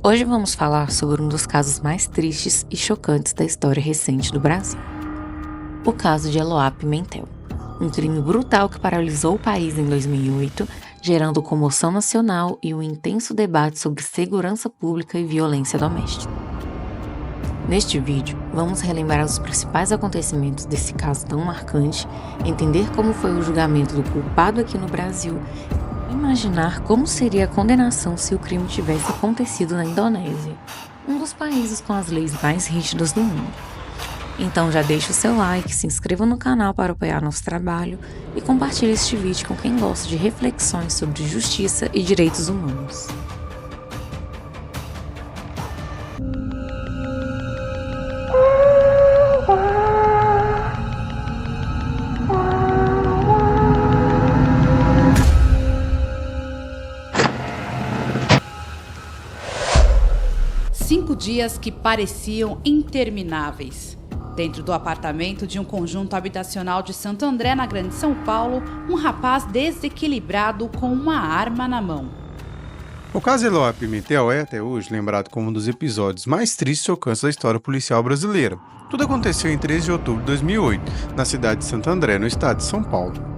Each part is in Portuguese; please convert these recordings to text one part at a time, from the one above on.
Hoje vamos falar sobre um dos casos mais tristes e chocantes da história recente do Brasil. O caso de Eloá Pimentel, um crime brutal que paralisou o país em 2008, gerando comoção nacional e um intenso debate sobre segurança pública e violência doméstica. Neste vídeo, vamos relembrar os principais acontecimentos desse caso tão marcante, entender como foi o julgamento do culpado aqui no Brasil e imaginar como seria a condenação se o crime tivesse acontecido na Indonésia, um dos países com as leis mais rígidas do mundo. Então já deixa o seu like, se inscreva no canal para apoiar nosso trabalho e compartilhe este vídeo com quem gosta de reflexões sobre justiça e direitos humanos. Cinco dias que pareciam intermináveis. Dentro do apartamento de um conjunto habitacional de Santo André, na Grande São Paulo, um rapaz desequilibrado com uma arma na mão. O caso Eloá Pimentel é, até hoje, lembrado como um dos episódios mais tristes e chocantes da história policial brasileira. Tudo aconteceu em 13 de outubro de 2008, na cidade de Santo André, no estado de São Paulo.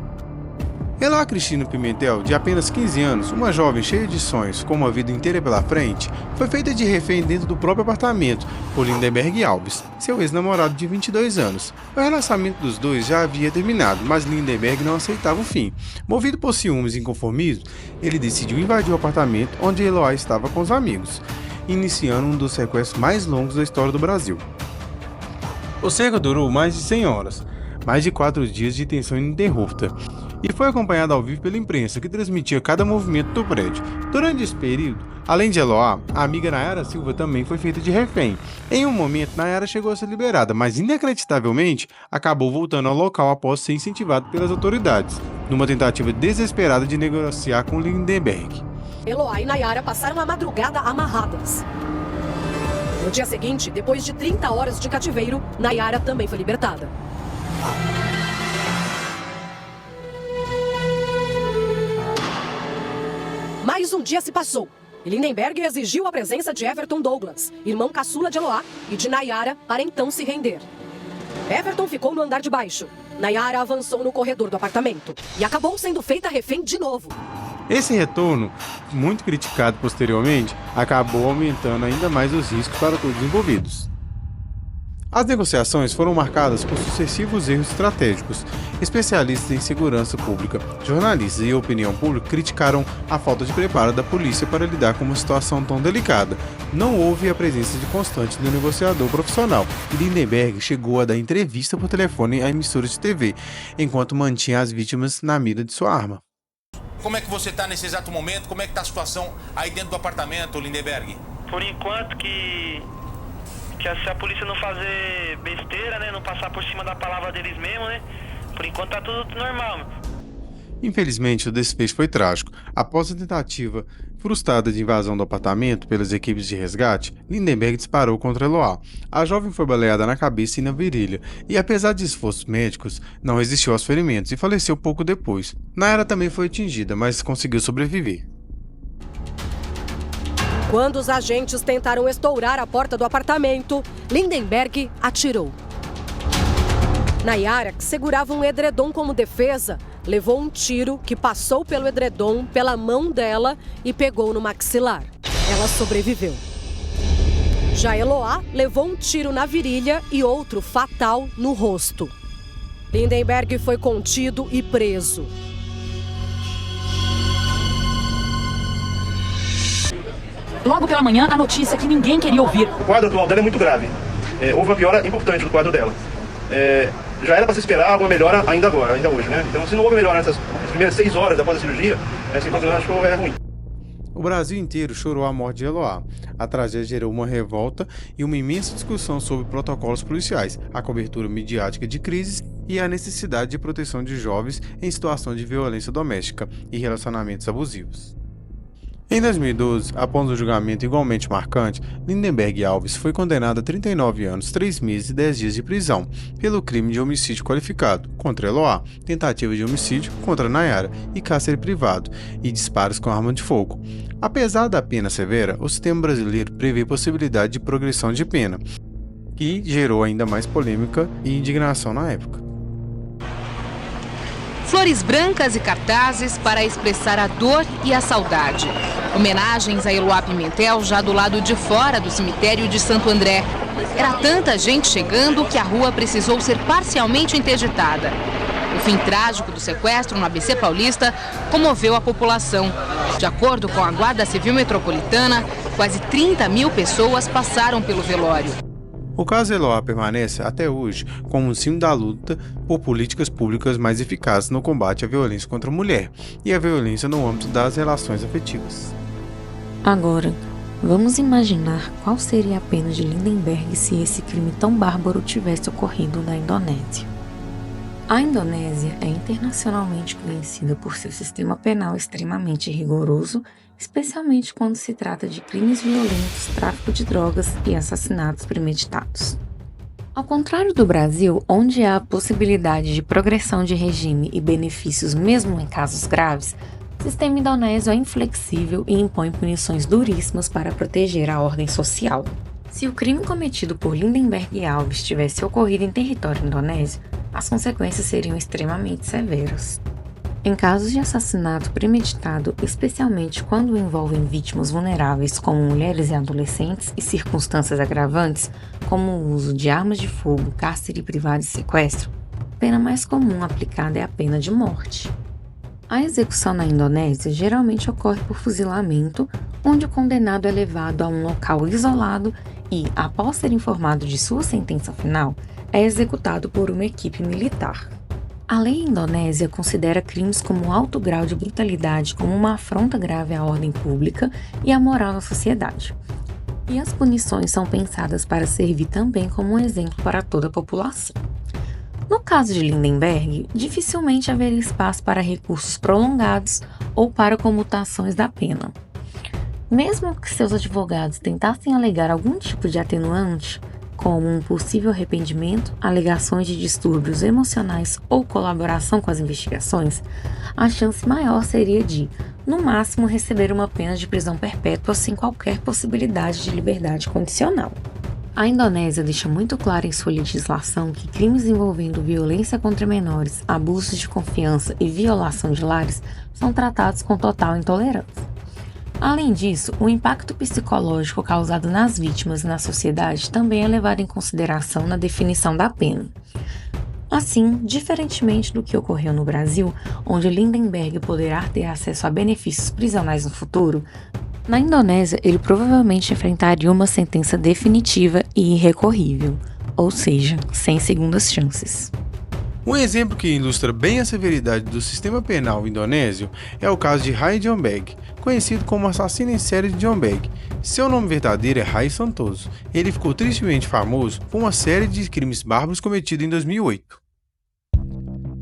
Eloá Cristina Pimentel, de apenas 15 anos, uma jovem cheia de sonhos, com uma vida inteira pela frente, foi feita de refém dentro do próprio apartamento por Lindenberg Alves, seu ex-namorado de 22 anos. O relacionamento dos dois já havia terminado, mas Lindenberg não aceitava o fim. Movido por ciúmes e inconformismo, ele decidiu invadir o apartamento onde Eloá estava com os amigos, iniciando um dos sequestros mais longos da história do Brasil. O cerco durou mais de 100 horas, mais de 4 dias de tensão ininterrupta, e foi acompanhado ao vivo pela imprensa, que transmitia cada movimento do prédio. Durante esse período, além de Eloá, a amiga Nayara Silva também foi feita de refém. Em um momento, Nayara chegou a ser liberada, mas inacreditavelmente acabou voltando ao local após ser incentivada pelas autoridades, numa tentativa desesperada de negociar com Lindenberg. Eloá e Nayara passaram a madrugada amarradas. No dia seguinte, depois de 30 horas de cativeiro, Nayara também foi libertada. Mais um dia se passou e Lindenberg exigiu a presença de Everton Douglas, irmão caçula de Eloá, e de Nayara, para então se render. Everton ficou no andar de baixo. Nayara avançou no corredor do apartamento e acabou sendo feita refém de novo. Esse retorno, muito criticado posteriormente, acabou aumentando ainda mais os riscos para todos os envolvidos. As negociações foram marcadas por sucessivos erros estratégicos. Especialistas em segurança pública, jornalistas e opinião pública criticaram a falta de preparo da polícia para lidar com uma situação tão delicada. Não houve a presença de constante do negociador profissional. Lindenberg chegou a dar entrevista por telefone a emissoras de TV, enquanto mantinha as vítimas na mira de sua arma. Como é que você está nesse exato momento? Como é que está a situação aí dentro do apartamento, Lindenberg? Por enquanto que se a polícia não fazer besteira, né, não passar por cima da palavra deles mesmo, né, por enquanto tá tudo normal. Infelizmente, o desfecho foi trágico. Após a tentativa frustrada de invasão do apartamento pelas equipes de resgate, Lindenberg disparou contra Eloá. A jovem foi baleada na cabeça e na virilha, e apesar de esforços médicos, não resistiu aos ferimentos e faleceu pouco depois. Nayara também foi atingida, mas conseguiu sobreviver. Quando os agentes tentaram estourar a porta do apartamento, Lindenberg atirou. Nayara, que segurava um edredom como defesa, levou um tiro que passou pelo edredom, pela mão dela e pegou no maxilar. Ela sobreviveu. Já Eloá levou um tiro na virilha e outro fatal no rosto. Lindenberg foi contido e preso. Logo pela manhã, a notícia que ninguém queria ouvir. O quadro atual dela é muito grave. Houve uma piora importante do quadro dela. Já era para se esperar alguma melhora ainda hoje, né? Então, se não houve melhora nessas primeiras 6 horas após a cirurgia, essa situação acho que é ruim. O Brasil inteiro chorou a morte de Eloá. A tragédia gerou uma revolta e uma imensa discussão sobre protocolos policiais, a cobertura midiática de crises e a necessidade de proteção de jovens em situação de violência doméstica e relacionamentos abusivos. Em Em 2012, após um julgamento igualmente marcante, Lindenberg Alves foi condenado a 39 anos, 3 meses e 10 dias de prisão pelo crime de homicídio qualificado contra Eloá, tentativa de homicídio contra Nayara e cárcere privado e disparos com arma de fogo. Apesar da pena severa, o sistema brasileiro prevê possibilidade de progressão de pena, que gerou ainda mais polêmica e indignação na época. Flores brancas e cartazes para expressar a dor e a saudade. Homenagens a Eloá Pimentel já do lado de fora do cemitério de Santo André. Era tanta gente chegando que a rua precisou ser parcialmente interditada. O fim trágico do sequestro no ABC Paulista comoveu a população. De acordo com a Guarda Civil Metropolitana, quase 30 mil pessoas passaram pelo velório. O caso Eloá permanece até hoje como um símbolo da luta por políticas públicas mais eficazes no combate à violência contra a mulher e à violência no âmbito das relações afetivas. Agora, vamos imaginar qual seria a pena de Lindenberg se esse crime tão bárbaro tivesse ocorrido na Indonésia. A Indonésia é internacionalmente conhecida por seu sistema penal extremamente rigoroso, especialmente quando se trata de crimes violentos, tráfico de drogas e assassinatos premeditados. Ao contrário do Brasil, onde há a possibilidade de progressão de regime e benefícios mesmo em casos graves, o sistema indonésio é inflexível e impõe punições duríssimas para proteger a ordem social. Se o crime cometido por Lindenberg Alves tivesse ocorrido em território indonésio, as consequências seriam extremamente severas. Em casos de assassinato premeditado, especialmente quando envolvem vítimas vulneráveis como mulheres e adolescentes e circunstâncias agravantes, como o uso de armas de fogo, cárcere privado e sequestro, a pena mais comum aplicada é a pena de morte. A execução na Indonésia geralmente ocorre por fuzilamento, onde o condenado é levado a um local isolado e, após ser informado de sua sentença final, é executado por uma equipe militar. A lei indonésia considera crimes como alto grau de brutalidade como uma afronta grave à ordem pública e à moral na sociedade. E as punições são pensadas para servir também como um exemplo para toda a população. No caso de Lindenberg, dificilmente haveria espaço para recursos prolongados ou para comutações da pena. Mesmo que seus advogados tentassem alegar algum tipo de atenuante, como um possível arrependimento, alegações de distúrbios emocionais ou colaboração com as investigações, a chance maior seria de, no máximo, receber uma pena de prisão perpétua sem qualquer possibilidade de liberdade condicional. A Indonésia deixa muito claro em sua legislação que crimes envolvendo violência contra menores, abusos de confiança e violação de lares são tratados com total intolerância. Além disso, o impacto psicológico causado nas vítimas e na sociedade também é levado em consideração na definição da pena. Assim, diferentemente do que ocorreu no Brasil, onde Lindenberg poderá ter acesso a benefícios prisionais no futuro, na Indonésia ele provavelmente enfrentaria uma sentença definitiva e irrecorrível, ou seja, sem segundas chances. Um exemplo que ilustra bem a severidade do sistema penal indonésio é o caso de Rai Jombeg, conhecido como assassino em série de Jombeg. Seu nome verdadeiro é Rai Santoso. Ele ficou tristemente famoso por uma série de crimes bárbaros cometidos em 2008.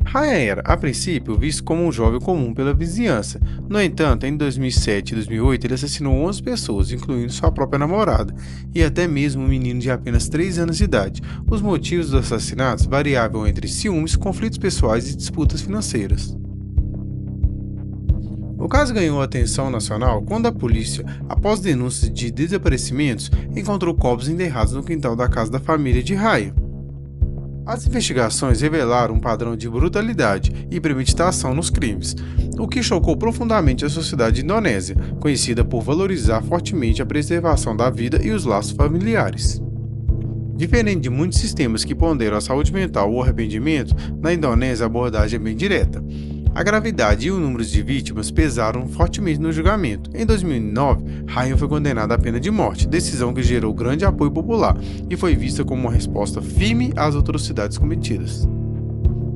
Rai era, a princípio, visto como um jovem comum pela vizinhança. No entanto, em 2007 e 2008 ele assassinou 11 pessoas, incluindo sua própria namorada, e até mesmo um menino de apenas 3 anos de idade. Os motivos dos assassinatos variavam entre ciúmes, conflitos pessoais e disputas financeiras. O caso ganhou atenção nacional quando a polícia, após denúncias de desaparecimentos, encontrou corpos enterrados no quintal da casa da família de Rai. As investigações revelaram um padrão de brutalidade e premeditação nos crimes, o que chocou profundamente a sociedade indonésia, conhecida por valorizar fortemente a preservação da vida e os laços familiares. Diferente de muitos sistemas que ponderam a saúde mental ou arrependimento, na Indonésia a abordagem é bem direta. A gravidade e o número de vítimas pesaram fortemente no julgamento. Em 2009, Ryan foi condenado à pena de morte, decisão que gerou grande apoio popular e foi vista como uma resposta firme às atrocidades cometidas.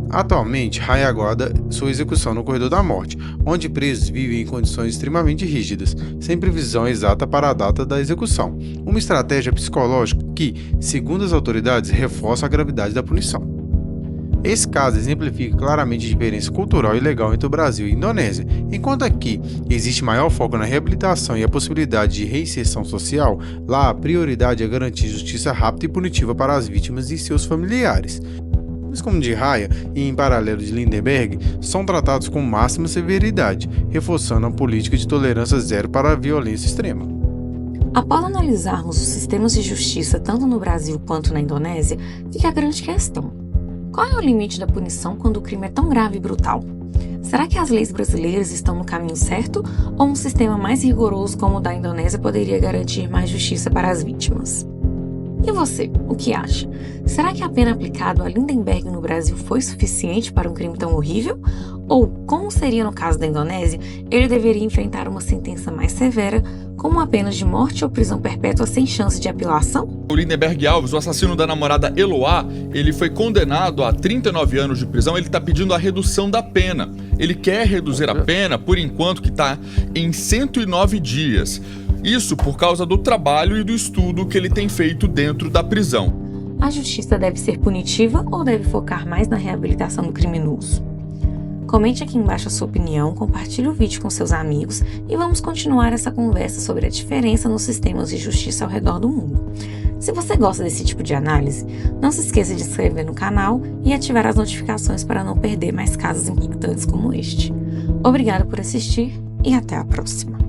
Atualmente, Ryan aguarda sua execução no corredor da morte, onde presos vivem em condições extremamente rígidas, sem previsão exata para a data da execução, uma estratégia psicológica que, segundo as autoridades, reforça a gravidade da punição. Esse caso exemplifica claramente a diferença cultural e legal entre o Brasil e a Indonésia. Enquanto aqui existe maior foco na reabilitação e a possibilidade de reinserção social, lá a prioridade é garantir justiça rápida e punitiva para as vítimas e seus familiares. Os como de Raya e em paralelo de Lindenberg são tratados com máxima severidade, reforçando a política de tolerância zero para a violência extrema. Após analisarmos os sistemas de justiça tanto no Brasil quanto na Indonésia, fica a grande questão. Qual é o limite da punição quando o crime é tão grave e brutal? Será que as leis brasileiras estão no caminho certo ou um sistema mais rigoroso como o da Indonésia poderia garantir mais justiça para as vítimas? E você, o que acha? Será que a pena aplicada a Lindenberg no Brasil foi suficiente para um crime tão horrível? Ou, como seria no caso da Indonésia, ele deveria enfrentar uma sentença mais severa, como a pena de morte ou prisão perpétua sem chance de apelação? O Lindenberg Alves, o assassino da namorada Eloá, ele foi condenado a 39 anos de prisão, ele está pedindo a redução da pena. Ele quer reduzir a pena, por enquanto, que está em 109 dias. Isso por causa do trabalho e do estudo que ele tem feito dentro da prisão. A justiça deve ser punitiva ou deve focar mais na reabilitação do criminoso? Comente aqui embaixo a sua opinião, compartilhe o vídeo com seus amigos e vamos continuar essa conversa sobre a diferença nos sistemas de justiça ao redor do mundo. Se você gosta desse tipo de análise, não se esqueça de se inscrever no canal e ativar as notificações para não perder mais casos impactantes como este. Obrigada por assistir e até a próxima.